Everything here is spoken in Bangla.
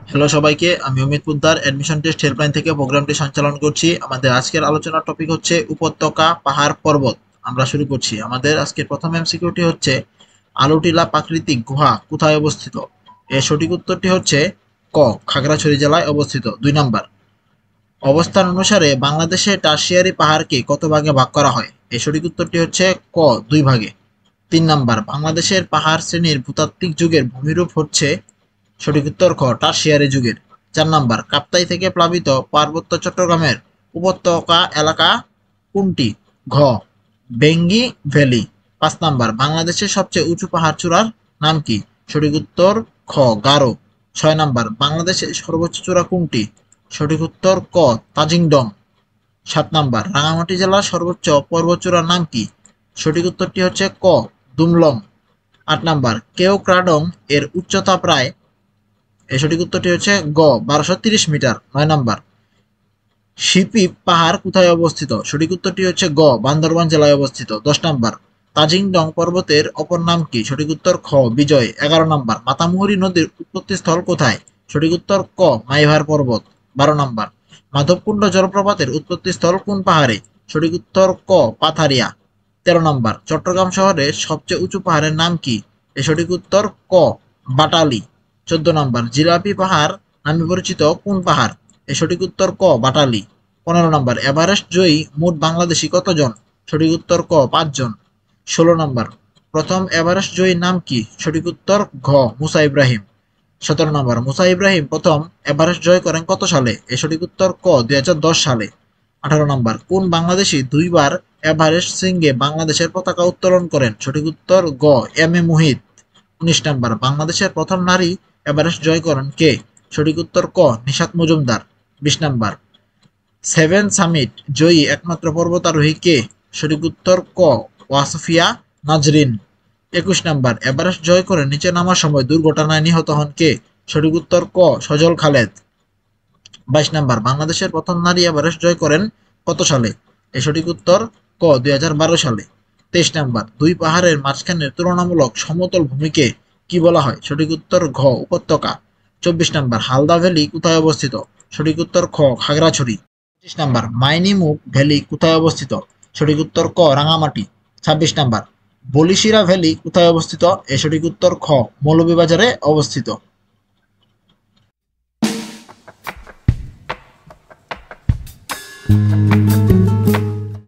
হ্যালো সবাইকে, আমি Amit Poddar admission test helpline থেকে প্রোগ্রামটি সঞ্চালন করছি। আমাদের আজকের আলোচনার টপিক হচ্ছে উপত্যকা, পাহাড়, পর্বত। আমরা শুরু করছি। আমাদের আজকের প্রথম এমসিকিউটি হচ্ছে আলুটিলা প্রাকৃতিক গুহা কোথায় অবস্থিত? এর সঠিক উত্তরটি হচ্ছে ক, খাগড়াছড়ি জেলায় অবস্থিত। 2 নাম্বার, অবস্থান অনুসারে বাংলাদেশে টারশিয়ারি পাহাড়কে কত ভাগে ভাগ করা হয়? এর সঠিক উত্তরটি হচ্ছে ক, 2 ভাগে। 3 নাম্বার, বাংলাদেশের পাহাড় শ্রেণীর ভূতাত্ত্বিক যুগের ভূমিরূপ হচ্ছে? সঠিক উত্তর খ, টারশিয়ারি যুগের। 4 নাম্বার, কাপ্তাই থেকে প্লাবিত পার্বত্য চট্টগ্রামের উপত্যকা এলাকা কোনটি? ঘ, বেঙ্গি ভ্যালি। 5 নাম্বার, বাংলাদেশের সবচেয়ে উঁচু পাহাড় চূড়ার নাম কি? সঠিক উত্তর খ, গারো। 6 নাম্বার, বাংলাদেশের সর্বোচ্চ চূড়া কোনটি? সঠিক উত্তর ক, তাজিংডং। 7 নাম্বার, রাঙামাটি জেলার সর্বোচ্চ পর্বতচূড়ার নাম কি? সঠিক উত্তরটি হচ্ছে ক, দুমলং। 8 নাম্বার, কেওক্রাডং এর উচ্চতা প্রায়? এর সঠিক উত্তরটি হচ্ছে গ, 1230 মিটার। 9 নাম্বার, শিপিপ পাহাড় কোথায় অবস্থিত? সঠিক উত্তরটি হচ্ছে গ, বান্দরবান জেলায় অবস্থিত। 10 নাম্বার, তাজিংডং পর্বতের অপর নাম কি? সঠিক উত্তর খ, বিজয়। 11 নাম্বার, মাতামুহুরী নদীর উৎপত্তিস্থল কোথায়? সঠিক উত্তর ক, মাইভার পর্বত। 12 নাম্বার, মাধবকুণ্ড জলপ্রপাতের উৎপত্তিস্থল কোন পাহাড়ে? সঠিক উত্তর ক, পাথারিয়া। 13 নাম্বার, চট্টগ্রাম শহরের সবচেয়ে উঁচু পাহাড়ের নাম কি? এর সঠিক উত্তর ক, বাটালি। 14 নাম্বার, জিলাপি পাহাড় নামে পরিচিত কোন পাহাড়? এর সঠিক উত্তর ক, বাটালি। 15 নাম্বার, এভারেস্ট জয়ী মোট বাংলাদেশী কতজন? সঠিক উত্তর ক, 5 জন। 16 নাম্বার, প্রথম এভারেস্ট জয়ীর নাম কি? সঠিক উত্তর ঘ, মুসা ইব্রাহিম। 17 নাম্বার, মুসা ইব্রাহিম প্রথম এভারেস্ট জয় করেন কত সালে? এর সঠিক উত্তর ক, 2010 সালে। 18 নাম্বার, কোন বাংলাদেশী 2 বার এভারেস্ট শৃঙ্গে বাংলাদেশের পতাকা উত্তোলন করেন? সঠিক উত্তর গ, এম এ মুহিত। 19 নাম্বার, বাংলাদেশের প্রথম নারী এভারেস্ট জয় করেন কে? সঠিক উত্তর ক, নিশাত মজুমদার। 20 নাম্বার, 7 সামিট জয়ী একমাত্র পর্বতারোহী কে? সঠিক উত্তর ক, ওয়াসফিয়া নাজরিন। 21 নাম্বার, এভারেস্ট জয় করে নিচে নামার সময় দুর্ঘটনায় নিহত হন কে? সঠিক উত্তর ক, সজল খালেদ। 22 নাম্বার, বাংলাদেশের প্রথম নারী এভারেস্ট জয় করেন কত সালে? এর সঠিক উত্তর ক, 2012 সালে। 23 নাম্বার, 2 পাহাড়ের মাঝখানের তুলনামূলক সমতল ভূমিকে কি বলা হয়? সঠিক উত্তর ঘ, উপত্যকা। 24 নাম্বার, হালদা ভ্যালি কোথায় অবস্থিত? সঠিক উত্তর খ, খাগড়াছড়ি। 25 নাম্বার, মাইনিমুখ ভ্যালি কোথায় অবস্থিত? সঠিক উত্তর ক, রাঙামাটি। 26 নাম্বার, বলিশিরা ভ্যালি কোথায় অবস্থিত? এর সঠিক উত্তর খ, মৌলভীবাজারে অবস্থিত।